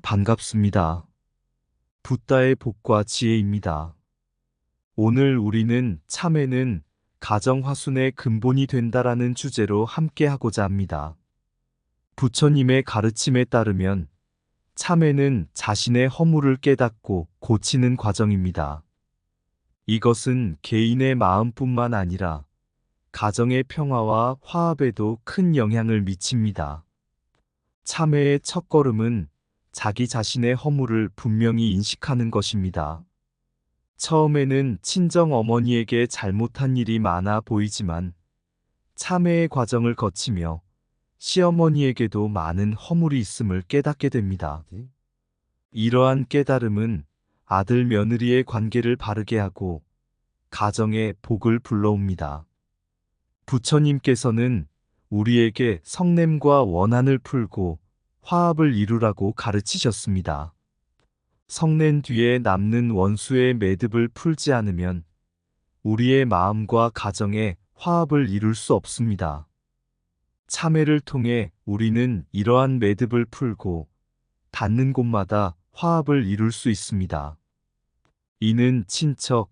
반갑습니다. 붓다의 복과 지혜입니다. 오늘 우리는 참회는 가정 화순의 근본이 된다라는 주제로 함께 하고자 합니다. 부처님의 가르침에 따르면 참회는 자신의 허물을 깨닫고 고치는 과정입니다. 이것은 개인의 마음뿐만 아니라 가정의 평화와 화합에도 큰 영향을 미칩니다. 참회의 첫걸음은 자기 자신의 허물을 분명히 인식하는 것입니다. 처음에는 친정 어머니에게 잘못한 일이 많아 보이지만 참회의 과정을 거치며 시어머니에게도 많은 허물이 있음을 깨닫게 됩니다. 이러한 깨달음은 아들 며느리의 관계를 바르게 하고 가정에 복을 불러옵니다. 부처님께서는 우리에게 성냄과 원한을 풀고 화합을 이루라고 가르치셨습니다. 성낸 뒤에 남는 원수의 매듭을 풀지 않으면 우리의 마음과 가정에 화합을 이룰 수 없습니다. 참회를 통해 우리는 이러한 매듭을 풀고 닿는 곳마다 화합을 이룰 수 있습니다. 이는 친척,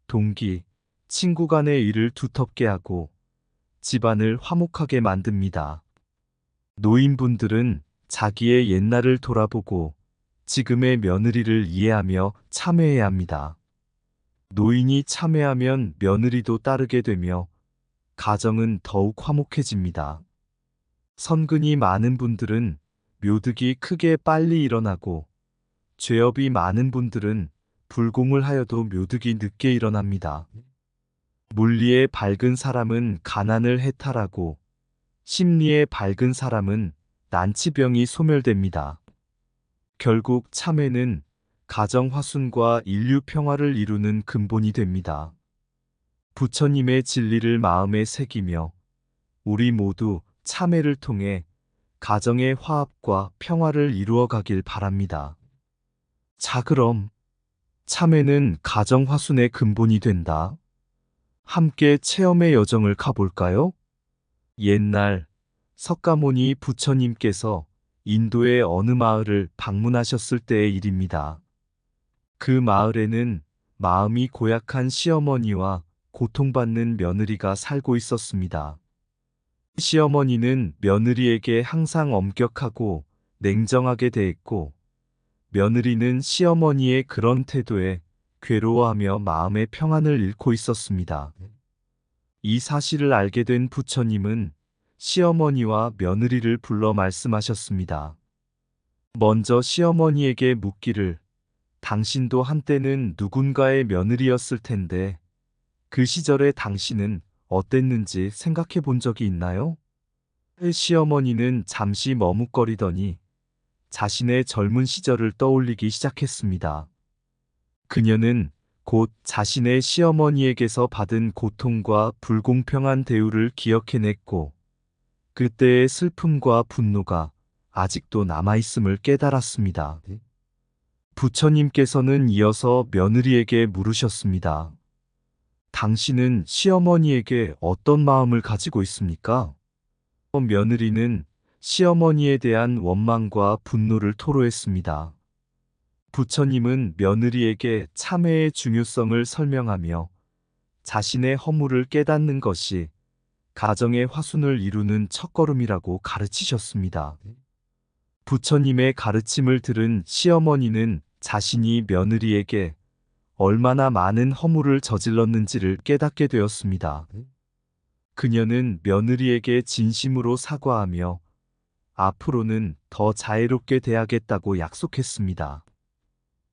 동기, 친구 간의 일을 두텁게 하고 집안을 화목하게 만듭니다. 노인분들은 자기의 옛날을 돌아보고 지금의 며느리를 이해하며 참회해야 합니다. 노인이 참회하면 며느리도 따르게 되며 가정은 더욱 화목해집니다. 선근이 많은 분들은 묘득이 크게 빨리 일어나고 죄업이 많은 분들은 불공을 하여도 묘득이 늦게 일어납니다. 물리에 밝은 사람은 가난을 해탈하고 심리에 밝은 사람은 난치병이 소멸됩니다. 결국 참회는 가정 화순과 인류 평화를 이루는 근본이 됩니다. 부처님의 진리를 마음에 새기며 우리 모두 참회를 통해 가정의 화합과 평화를 이루어 가길 바랍니다. 자, 그럼 참회는 가정 화순의 근본이 된다. 함께 체험의 여정을 가볼까요? 옛날 석가모니 부처님께서 인도의 어느 마을을 방문하셨을 때의 일입니다. 그 마을에는 마음이 고약한 시어머니와 고통받는 며느리가 살고 있었습니다. 시어머니는 며느리에게 항상 엄격하고 냉정하게 대했고, 며느리는 시어머니의 그런 태도에 괴로워하며 마음의 평안을 잃고 있었습니다. 이 사실을 알게 된 부처님은 시어머니와 며느리를 불러 말씀하셨습니다. 먼저 시어머니에게 묻기를, 당신도 한때는 누군가의 며느리였을 텐데 그 시절에 당신은 어땠는지 생각해 본 적이 있나요? 시어머니는 잠시 머뭇거리더니 자신의 젊은 시절을 떠올리기 시작했습니다. 그녀는 곧 자신의 시어머니에게서 받은 고통과 불공평한 대우를 기억해냈고 그때의 슬픔과 분노가 아직도 남아있음을 깨달았습니다. 부처님께서는 이어서 며느리에게 물으셨습니다. 당신은 시어머니에게 어떤 마음을 가지고 있습니까? 며느리는 시어머니에 대한 원망과 분노를 토로했습니다. 부처님은 며느리에게 참회의 중요성을 설명하며 자신의 허물을 깨닫는 것이 가정의 화순을 이루는 첫걸음이라고 가르치셨습니다. 부처님의 가르침을 들은 시어머니는 자신이 며느리에게 얼마나 많은 허물을 저질렀는지를 깨닫게 되었습니다. 그녀는 며느리에게 진심으로 사과하며 앞으로는 더 자애롭게 대하겠다고 약속했습니다.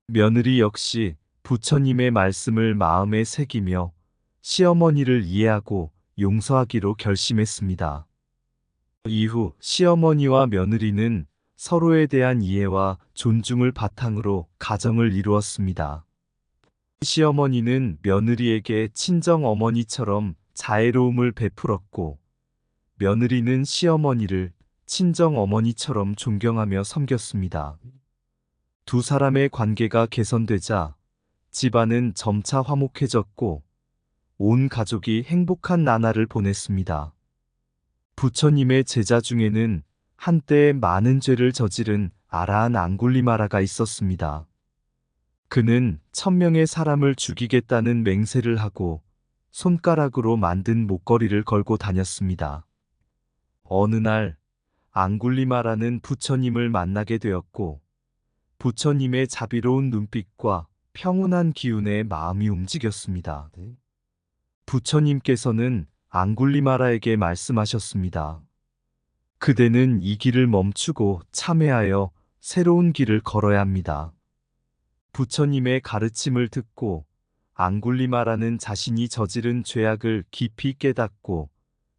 며느리 역시 부처님의 말씀을 마음에 새기며 시어머니를 이해하고 용서하기로 결심했습니다. 이후 시어머니와 며느리는 서로에 대한 이해와 존중을 바탕으로 가정을 이루었습니다. 시어머니는 며느리에게 친정 어머니처럼 자애로움을 베풀었고, 며느리는 시어머니를 친정 어머니처럼 존경하며 섬겼습니다. 두 사람의 관계가 개선되자 집안은 점차 화목해졌고 온 가족이 행복한 나날을 보냈습니다. 부처님의 제자 중에는 한때 많은 죄를 저지른 아라한 앙굴리마라가 있었습니다. 그는 1000명의 사람을 죽이겠다는 맹세를 하고 손가락으로 만든 목걸이를 걸고 다녔습니다. 어느 날 앙굴리마라는 부처님을 만나게 되었고 부처님의 자비로운 눈빛과 평온한 기운에 마음이 움직였습니다. 부처님께서는 앙굴리마라에게 말씀하셨습니다. 그대는 이 길을 멈추고 참회하여 새로운 길을 걸어야 합니다. 부처님의 가르침을 듣고 앙굴리마라는 자신이 저지른 죄악을 깊이 깨닫고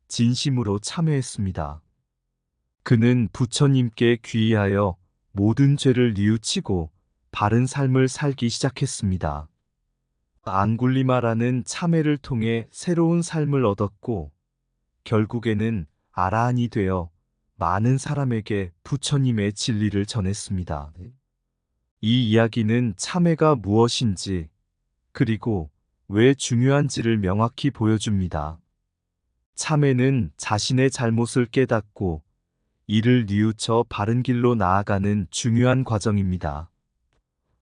진심으로 참회했습니다. 그는 부처님께 귀의하여 모든 죄를 뉘우치고 바른 삶을 살기 시작했습니다. 앙굴리마라는 참회를 통해 새로운 삶을 얻었고 결국에는 아라한이 되어 많은 사람에게 부처님의 진리를 전했습니다. 이 이야기는 참회가 무엇인지 그리고 왜 중요한지를 명확히 보여줍니다. 참회는 자신의 잘못을 깨닫고 이를 뉘우쳐 바른 길로 나아가는 중요한 과정입니다.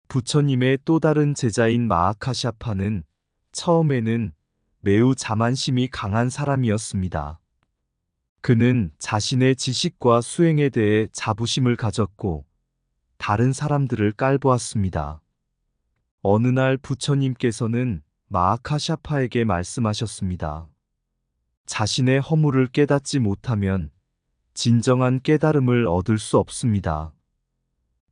부처님의 또 다른 제자인 마하카샤파는 처음에는 매우 자만심이 강한 사람이었습니다. 그는 자신의 지식과 수행에 대해 자부심을 가졌고 다른 사람들을 깔보았습니다. 어느 날 부처님께서는 마하카샤파에게 말씀하셨습니다. 자신의 허물을 깨닫지 못하면 진정한 깨달음을 얻을 수 없습니다.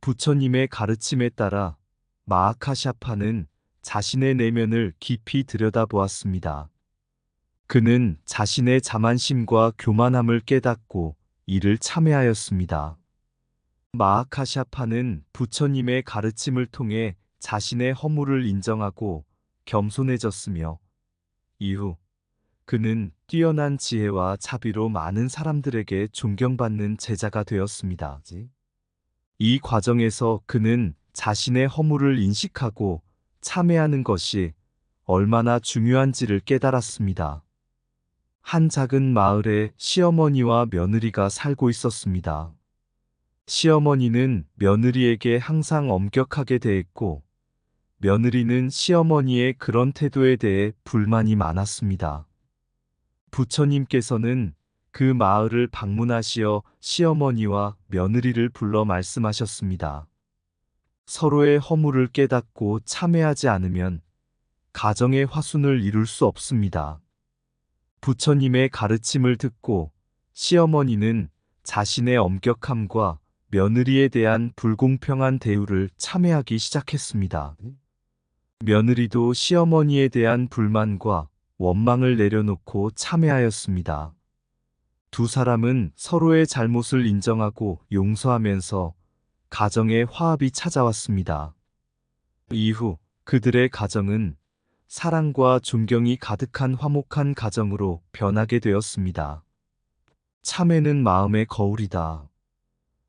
부처님의 가르침에 따라 마하카샤파는 자신의 내면을 깊이 들여다보았습니다. 그는 자신의 자만심과 교만함을 깨닫고 이를 참회하였습니다. 마하카샤파는 부처님의 가르침을 통해 자신의 허물을 인정하고 겸손해졌으며 이후 그는 뛰어난 지혜와 자비로 많은 사람들에게 존경받는 제자가 되었습니다. 이 과정에서 그는 자신의 허물을 인식하고 참회하는 것이 얼마나 중요한지를 깨달았습니다. 한 작은 마을에 시어머니와 며느리가 살고 있었습니다. 시어머니는 며느리에게 항상 엄격하게 대했고 며느리는 시어머니의 그런 태도에 대해 불만이 많았습니다. 부처님께서는 그 마을을 방문하시어 시어머니와 며느리를 불러 말씀하셨습니다. 서로의 허물을 깨닫고 참회하지 않으면 가정의 화순을 이룰 수 없습니다. 부처님의 가르침을 듣고 시어머니는 자신의 엄격함과 며느리에 대한 불공평한 대우를 참회하기 시작했습니다. 며느리도 시어머니에 대한 불만과 원망을 내려놓고 참회하였습니다. 두 사람은 서로의 잘못을 인정하고 용서하면서 가정의 화합이 찾아왔습니다. 이후 그들의 가정은 사랑과 존경이 가득한 화목한 가정으로 변하게 되었습니다. 참회는 마음의 거울이다.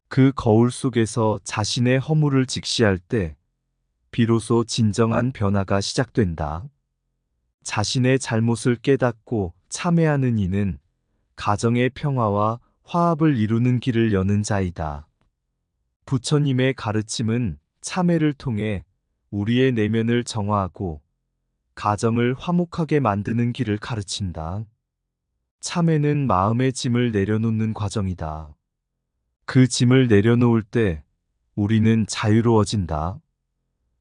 그 거울 속에서 자신의 허물을 직시할 때 비로소 진정한 변화가 시작된다. 자신의 잘못을 깨닫고 참회하는 이는 가정의 평화와 화합을 이루는 길을 여는 자이다. 부처님의 가르침은 참회를 통해 우리의 내면을 정화하고 가정을 화목하게 만드는 길을 가르친다. 참회는 마음의 짐을 내려놓는 과정이다. 그 짐을 내려놓을 때 우리는 자유로워진다.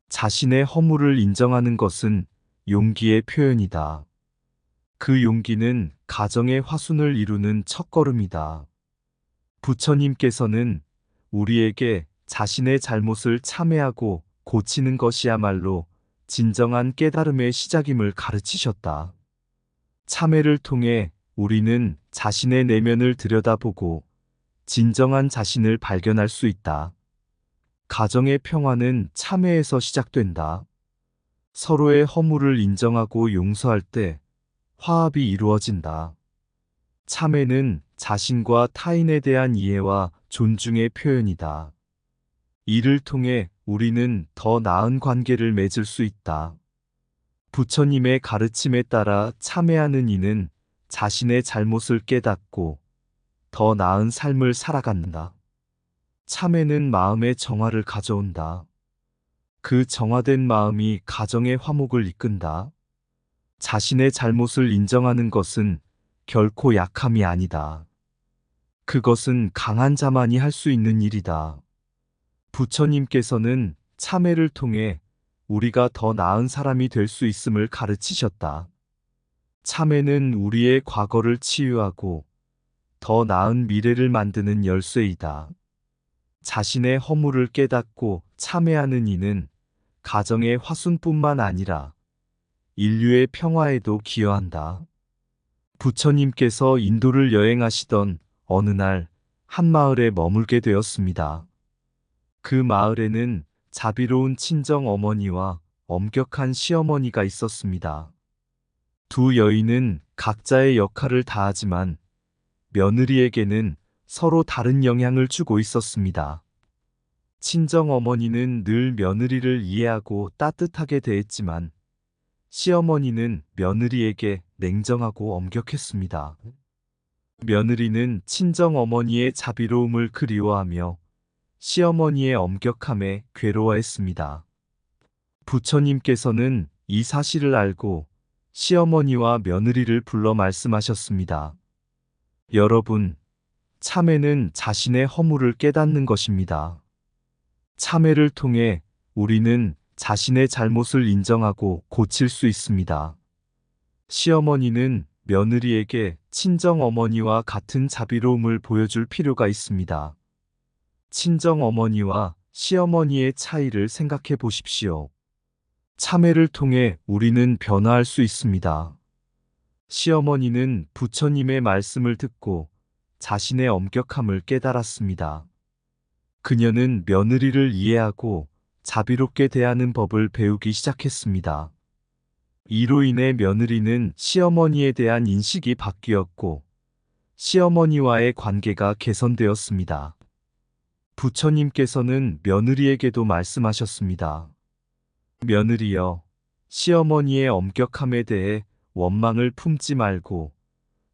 자신의 허물을 인정하는 것은 용기의 표현이다. 그 용기는 가정의 화순을 이루는 첫걸음이다. 부처님께서는 우리에게 자신의 잘못을 참회하고 고치는 것이야말로 진정한 깨달음의 시작임을 가르치셨다. 참회를 통해 우리는 자신의 내면을 들여다보고 진정한 자신을 발견할 수 있다. 가정의 평화는 참회에서 시작된다. 서로의 허물을 인정하고 용서할 때 화합이 이루어진다. 참회는 자신과 타인에 대한 이해와 존중의 표현이다. 이를 통해 우리는 더 나은 관계를 맺을 수 있다. 부처님의 가르침에 따라 참회하는 이는 자신의 잘못을 깨닫고 더 나은 삶을 살아간다. 참회는 마음의 정화를 가져온다. 그 정화된 마음이 가정의 화목을 이끈다. 자신의 잘못을 인정하는 것은 결코 약함이 아니다. 그것은 강한 자만이 할 수 있는 일이다. 부처님께서는 참회를 통해 우리가 더 나은 사람이 될 수 있음을 가르치셨다. 참회는 우리의 과거를 치유하고 더 나은 미래를 만드는 열쇠이다. 자신의 허물을 깨닫고 참회하는 이는 가정의 화순뿐만 아니라 인류의 평화에도 기여한다. 부처님께서 인도를 여행하시던 어느 날 한 마을에 머물게 되었습니다. 그 마을에는 자비로운 친정 어머니와 엄격한 시어머니가 있었습니다. 두 여인은 각자의 역할을 다하지만 며느리에게는 서로 다른 영향을 주고 있었습니다. 친정 어머니는 늘 며느리를 이해하고 따뜻하게 대했지만 시어머니는 며느리에게 냉정하고 엄격했습니다. 며느리는 친정 어머니의 자비로움을 그리워하며 시어머니의 엄격함에 괴로워했습니다. 부처님께서는 이 사실을 알고 시어머니와 며느리를 불러 말씀하셨습니다. 여러분, 참회는 자신의 허물을 깨닫는 것입니다. 참회를 통해 우리는 자신의 잘못을 인정하고 고칠 수 있습니다. 시어머니는 며느리에게 친정 어머니와 같은 자비로움을 보여줄 필요가 있습니다. 친정 어머니와 시어머니의 차이를 생각해 보십시오. 참회를 통해 우리는 변화할 수 있습니다. 시어머니는 부처님의 말씀을 듣고 자신의 엄격함을 깨달았습니다. 그녀는 며느리를 이해하고 자비롭게 대하는 법을 배우기 시작했습니다. 이로 인해 며느리는 시어머니에 대한 인식이 바뀌었고 시어머니와의 관계가 개선되었습니다. 부처님께서는 며느리에게도 말씀하셨습니다. 며느리여, 시어머니의 엄격함에 대해 원망을 품지 말고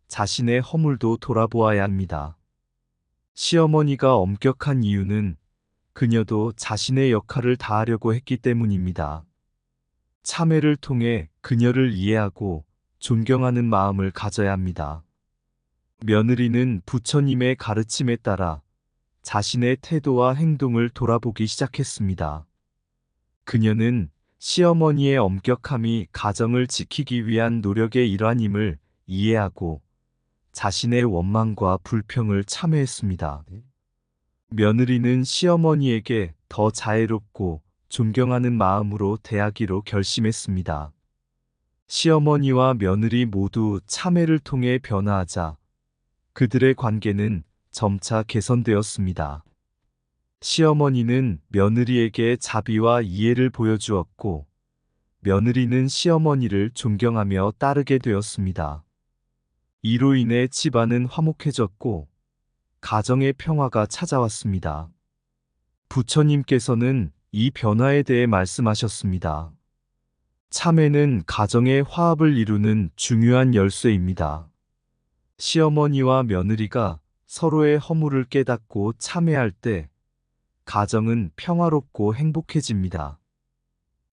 자신의 허물도 돌아보아야 합니다. 시어머니가 엄격한 이유는 그녀도 자신의 역할을 다하려고 했기 때문입니다. 참회를 통해 그녀를 이해하고 존경하는 마음을 가져야 합니다. 며느리는 부처님의 가르침에 따라 자신의 태도와 행동을 돌아보기 시작했습니다. 그녀는 시어머니의 엄격함이 가정을 지키기 위한 노력의 일환임을 이해하고 자신의 원망과 불평을 참회했습니다. 며느리는 시어머니에게 더 자애롭고 존경하는 마음으로 대하기로 결심했습니다. 시어머니와 며느리 모두 참회를 통해 변화하자 그들의 관계는 점차 개선되었습니다. 시어머니는 며느리에게 자비와 이해를 보여주었고 며느리는 시어머니를 존경하며 따르게 되었습니다. 이로 인해 집안은 화목해졌고 가정의 평화가 찾아왔습니다. 부처님께서는 이 변화에 대해 말씀하셨습니다. 참회는 가정의 화합을 이루는 중요한 열쇠입니다. 시어머니와 며느리가 서로의 허물을 깨닫고 참회할 때 가정은 평화롭고 행복해집니다.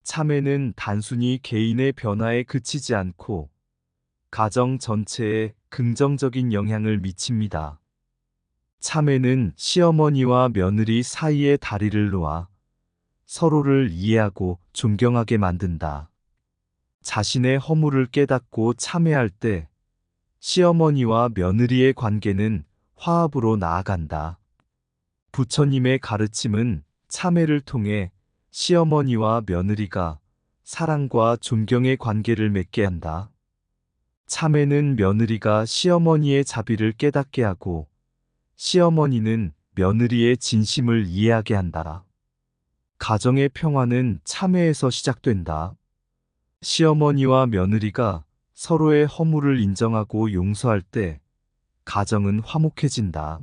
참회는 단순히 개인의 변화에 그치지 않고 가정 전체에 긍정적인 영향을 미칩니다. 참회는 시어머니와 며느리 사이의 다리를 놓아 서로를 이해하고 존경하게 만든다. 자신의 허물을 깨닫고 참회할 때 시어머니와 며느리의 관계는 화합으로 나아간다. 부처님의 가르침은 참회를 통해 시어머니와 며느리가 사랑과 존경의 관계를 맺게 한다. 참회는 며느리가 시어머니의 자비를 깨닫게 하고 시어머니는 며느리의 진심을 이해하게 한다. 가정의 평화는 참회에서 시작된다. 시어머니와 며느리가 서로의 허물을 인정하고 용서할 때 가정은 화목해진다.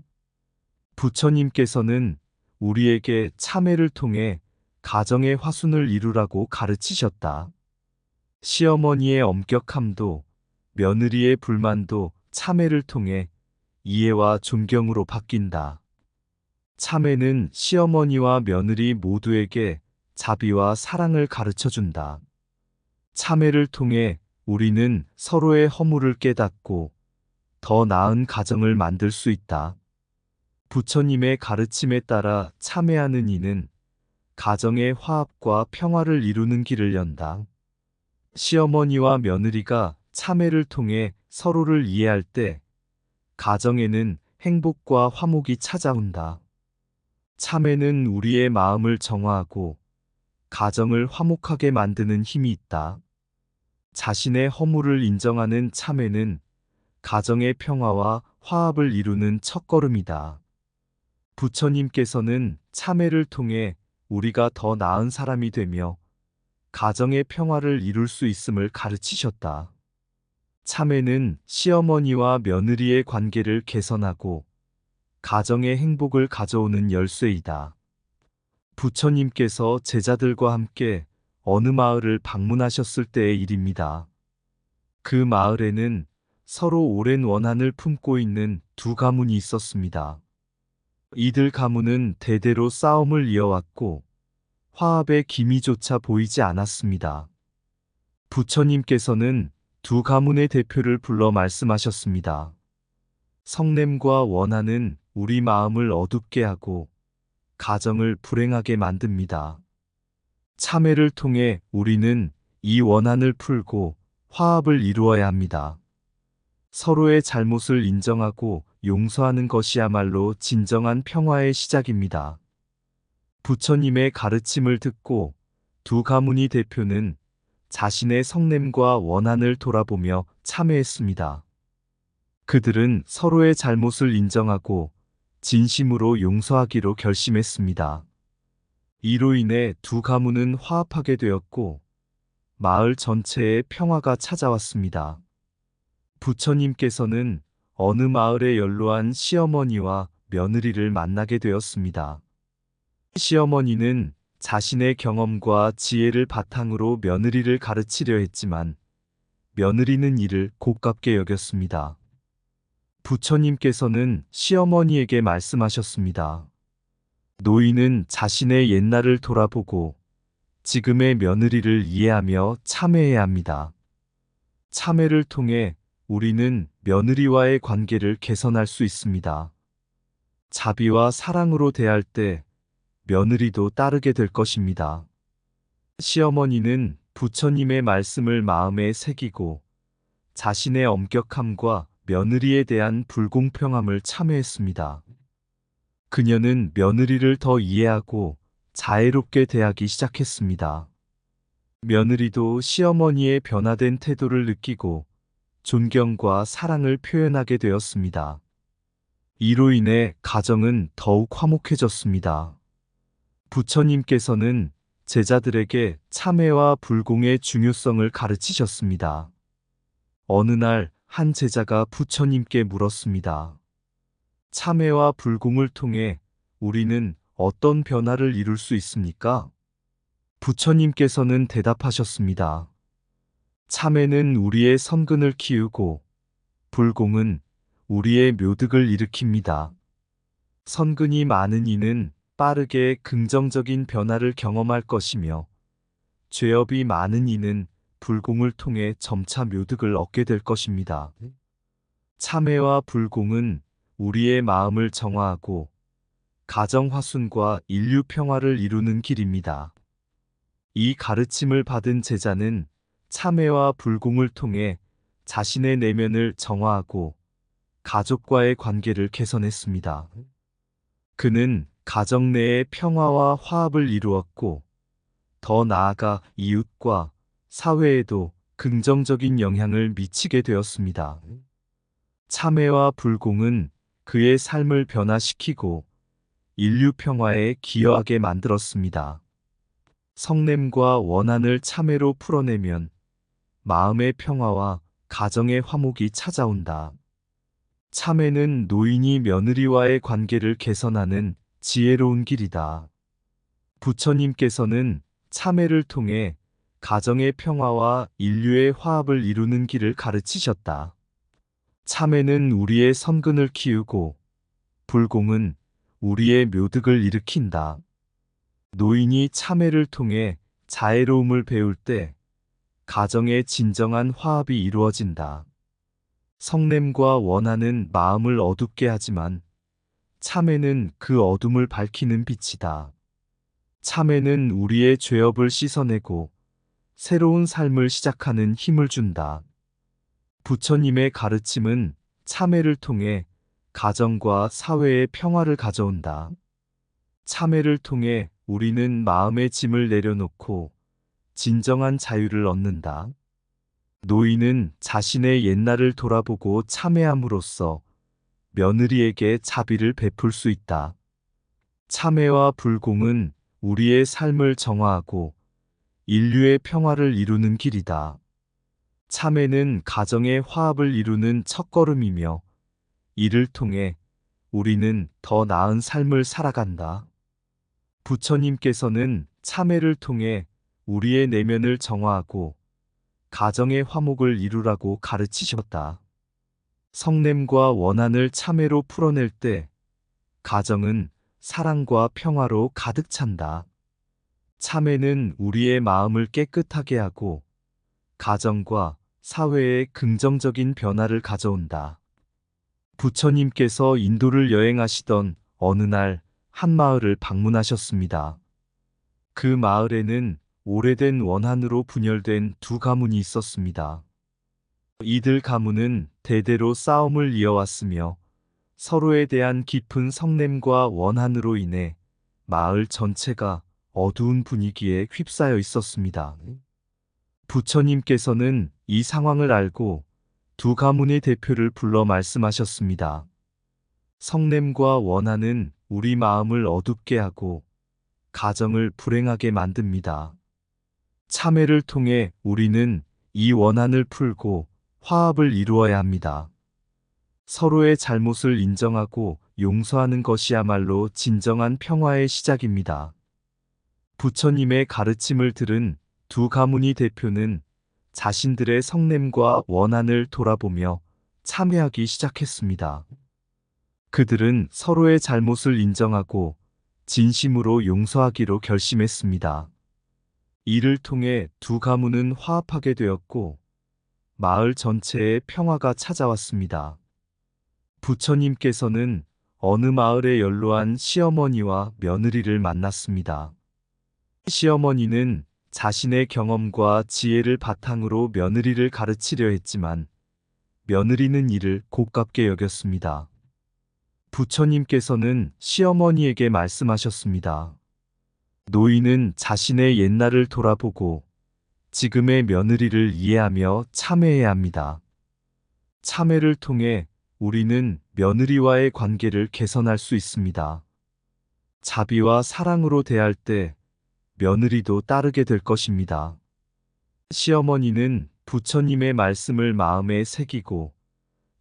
부처님께서는 우리에게 참회를 통해 가정의 화순을 이루라고 가르치셨다. 시어머니의 엄격함도 며느리의 불만도 참회를 통해 이해와 존경으로 바뀐다. 참회는 시어머니와 며느리 모두에게 자비와 사랑을 가르쳐 준다. 참회를 통해 우리는 서로의 허물을 깨닫고 더 나은 가정을 만들 수 있다. 부처님의 가르침에 따라 참회하는 이는 가정의 화합과 평화를 이루는 길을 연다. 시어머니와 며느리가 참회를 통해 서로를 이해할 때 가정에는 행복과 화목이 찾아온다. 참회는 우리의 마음을 정화하고 가정을 화목하게 만드는 힘이 있다. 자신의 허물을 인정하는 참회는 가정의 평화와 화합을 이루는 첫걸음이다. 부처님께서는 참회를 통해 우리가 더 나은 사람이 되며 가정의 평화를 이룰 수 있음을 가르치셨다. 참회는 시어머니와 며느리의 관계를 개선하고 가정의 행복을 가져오는 열쇠이다. 부처님께서 제자들과 함께 어느 마을을 방문하셨을 때의 일입니다. 그 마을에는 서로 오랜 원한을 품고 있는 두 가문이 있었습니다. 이들 가문은 대대로 싸움을 이어왔고 화합의 기미조차 보이지 않았습니다. 부처님께서는 두 가문의 대표를 불러 말씀하셨습니다. 성냄과 원한은 우리 마음을 어둡게 하고 가정을 불행하게 만듭니다. 참회를 통해 우리는 이 원한을 풀고 화합을 이루어야 합니다. 서로의 잘못을 인정하고 용서하는 것이야말로 진정한 평화의 시작입니다. 부처님의 가르침을 듣고 두 가문의 대표는 자신의 성냄과 원한을 돌아보며 참회했습니다. 그들은 서로의 잘못을 인정하고 진심으로 용서하기로 결심했습니다. 이로 인해 두 가문은 화합하게 되었고 마을 전체에 평화가 찾아왔습니다. 부처님께서는 어느 마을에 연로한 시어머니와 며느리를 만나게 되었습니다. 시어머니는 자신의 경험과 지혜를 바탕으로 며느리를 가르치려 했지만 며느리는 이를 고깝게 여겼습니다. 부처님께서는 시어머니에게 말씀하셨습니다. 노인은 자신의 옛날을 돌아보고 지금의 며느리를 이해하며 참회해야 합니다. 참회를 통해 우리는 며느리와의 관계를 개선할 수 있습니다. 자비와 사랑으로 대할 때 며느리도 따르게 될 것입니다. 시어머니는 부처님의 말씀을 마음에 새기고 자신의 엄격함과 며느리에 대한 불공평함을 참회했습니다. 그녀는 며느리를 더 이해하고 자애롭게 대하기 시작했습니다. 며느리도 시어머니의 변화된 태도를 느끼고 존경과 사랑을 표현하게 되었습니다. 이로 인해 가정은 더욱 화목해졌습니다. 부처님께서는 제자들에게 참회와 불공의 중요성을 가르치셨습니다. 어느 날 한 제자가 부처님께 물었습니다. 참회와 불공을 통해 우리는 어떤 변화를 이룰 수 있습니까? 부처님께서는 대답하셨습니다. 참회는 우리의 선근을 키우고 불공은 우리의 묘득을 일으킵니다. 선근이 많은 이는 빠르게 긍정적인 변화를 경험할 것이며 죄업이 많은 이는 불공을 통해 점차 묘득을 얻게 될 것입니다. 참회와 불공은 우리의 마음을 정화하고 가정 화순과 인류 평화를 이루는 길입니다. 이 가르침을 받은 제자는 참회와 불공을 통해 자신의 내면을 정화하고 가족과의 관계를 개선했습니다. 그는 가정 내의 평화와 화합을 이루었고 더 나아가 이웃과 사회에도 긍정적인 영향을 미치게 되었습니다. 참회와 불공은 그의 삶을 변화시키고 인류 평화에 기여하게 만들었습니다. 성냄과 원한을 참회로 풀어내면 마음의 평화와 가정의 화목이 찾아온다. 참회는 노인이 며느리와의 관계를 개선하는 지혜로운 길이다. 부처님께서는 참회를 통해 가정의 평화와 인류의 화합을 이루는 길을 가르치셨다. 참회는 우리의 선근을 키우고 불공은 우리의 묘득을 일으킨다. 노인이 참회를 통해 자애로움을 배울 때 가정의 진정한 화합이 이루어진다. 성냄과 원한은 마음을 어둡게 하지만 참회는 그 어둠을 밝히는 빛이다. 참회는 우리의 죄업을 씻어내고 새로운 삶을 시작하는 힘을 준다. 부처님의 가르침은 참회를 통해 가정과 사회의 평화를 가져온다. 참회를 통해 우리는 마음의 짐을 내려놓고 진정한 자유를 얻는다. 노인은 자신의 옛날을 돌아보고 참회함으로써 며느리에게 자비를 베풀 수 있다. 참회와 불공은 우리의 삶을 정화하고 인류의 평화를 이루는 길이다. 참회는 가정의 화합을 이루는 첫걸음이며 이를 통해 우리는 더 나은 삶을 살아간다. 부처님께서는 참회를 통해 우리의 내면을 정화하고 가정의 화목을 이루라고 가르치셨다. 성냄과 원한을 참회로 풀어낼 때 가정은 사랑과 평화로 가득 찬다. 참회는 우리의 마음을 깨끗하게 하고 가정과 사회에 긍정적인 변화를 가져온다. 부처님께서 인도를 여행하시던 어느 날 한 마을을 방문하셨습니다. 그 마을에는 오래된 원한으로 분열된 두 가문이 있었습니다. 이들 가문은 대대로 싸움을 이어왔으며 서로에 대한 깊은 성냄과 원한으로 인해 마을 전체가 어두운 분위기에 휩싸여 있었습니다. 부처님께서는 이 상황을 알고 두 가문의 대표를 불러 말씀하셨습니다. 성냄과 원한은 우리 마음을 어둡게 하고 가정을 불행하게 만듭니다. 참회를 통해 우리는 이 원한을 풀고 화합을 이루어야 합니다. 서로의 잘못을 인정하고 용서하는 것이야말로 진정한 평화의 시작입니다. 부처님의 가르침을 들은 두 가문의 대표는 자신들의 성냄과 원한을 돌아보며 참회하기 시작했습니다. 그들은 서로의 잘못을 인정하고 진심으로 용서하기로 결심했습니다. 이를 통해 두 가문은 화합하게 되었고 마을 전체에 평화가 찾아왔습니다. 부처님께서는 어느 마을에 연로한 시어머니와 며느리를 만났습니다. 시어머니는 자신의 경험과 지혜를 바탕으로 며느리를 가르치려 했지만 며느리는 이를 고깝게 여겼습니다. 부처님께서는 시어머니에게 말씀하셨습니다. 노인은 자신의 옛날을 돌아보고 지금의 며느리를 이해하며 참회해야 합니다. 참회를 통해 우리는 며느리와의 관계를 개선할 수 있습니다. 자비와 사랑으로 대할 때 며느리도 따르게 될 것입니다. 시어머니는 부처님의 말씀을 마음에 새기고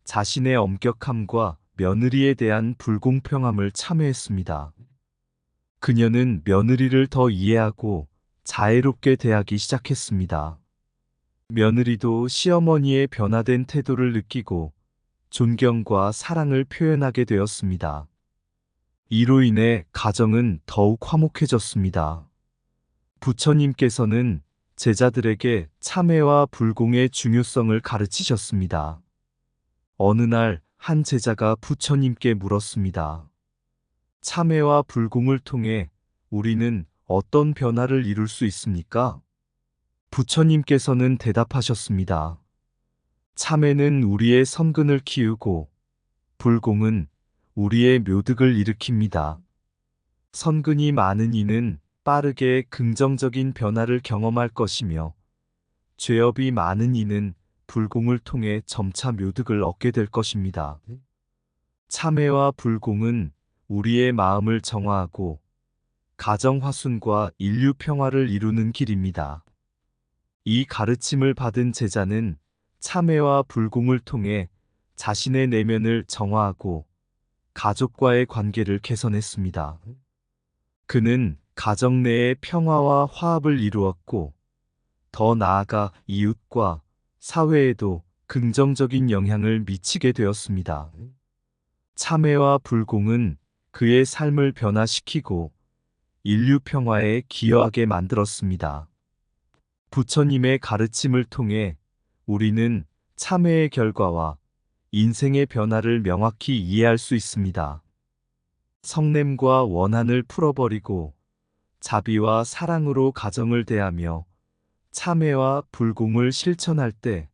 자신의 엄격함과 며느리에 대한 불공평함을 참회했습니다. 그녀는 며느리를 더 이해하고 자애롭게 대하기 시작했습니다. 며느리도 시어머니의 변화된 태도를 느끼고 존경과 사랑을 표현하게 되었습니다. 이로 인해 가정은 더욱 화목해졌습니다. 부처님께서는 제자들에게 참회와 불공의 중요성을 가르치셨습니다. 어느 날 한 제자가 부처님께 물었습니다. 참회와 불공을 통해 우리는 어떤 변화를 이룰 수 있습니까? 부처님께서는 대답하셨습니다. 참회는 우리의 선근을 키우고 불공은 우리의 묘득을 일으킵니다. 선근이 많은 이는 빠르게 긍정적인 변화를 경험할 것이며 죄업이 많은 이는 불공을 통해 점차 묘득을 얻게 될 것입니다. 참회와 불공은 우리의 마음을 정화하고 가정 화순과 인류 평화를 이루는 길입니다. 이 가르침을 받은 제자는 참회와 불공을 통해 자신의 내면을 정화하고 가족과의 관계를 개선했습니다. 그는 가정 내의 평화와 화합을 이루었고 더 나아가 이웃과 사회에도 긍정적인 영향을 미치게 되었습니다. 참회와 불공은 그의 삶을 변화시키고 인류 평화에 기여하게 만들었습니다. 부처님의 가르침을 통해 우리는 참회의 결과와 인생의 변화를 명확히 이해할 수 있습니다. 성냄과 원한을 풀어버리고 자비와 사랑으로 가정을 대하며 참회와 불공을 실천할 때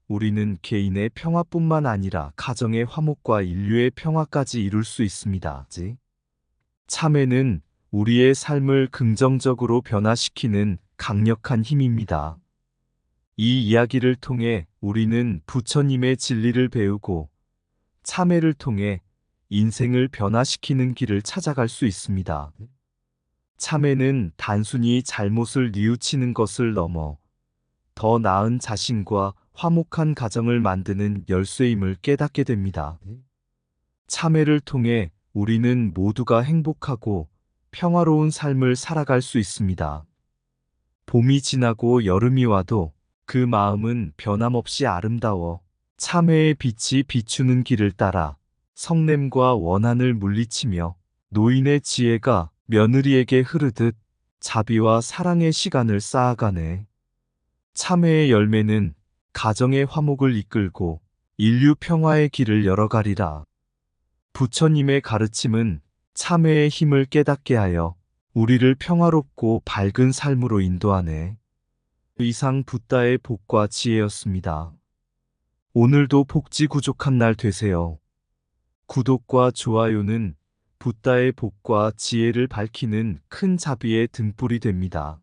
우리는 개인의 평화뿐만 아니라 가정의 화목과 인류의 평화까지 이룰 수 있습니다. 참회는 우리의 삶을 긍정적으로 변화시키는 강력한 힘입니다. 이 이야기를 통해 우리는 부처님의 진리를 배우고 참회를 통해 인생을 변화시키는 길을 찾아갈 수 있습니다. 참회는 단순히 잘못을 뉘우치는 것을 넘어 더 나은 자신과 화목한 가정을 만드는 열쇠임을 깨닫게 됩니다. 참회를 통해 우리는 모두가 행복하고 평화로운 삶을 살아갈 수 있습니다. 봄이 지나고 여름이 와도 그 마음은 변함없이 아름다워 참회의 빛이 비추는 길을 따라 성냄과 원한을 물리치며 노인의 지혜가 며느리에게 흐르듯 자비와 사랑의 시간을 쌓아가네. 참회의 열매는 가정의 화목을 이끌고 인류 평화의 길을 열어가리라. 부처님의 가르침은 참회의 힘을 깨닫게 하여 우리를 평화롭고 밝은 삶으로 인도하네. 이상 붓다의 복과 지혜였습니다. 오늘도 복지구족한 날 되세요. 구독과 좋아요는 붓다의 복과 지혜를 밝히는 큰 자비의 등불이 됩니다.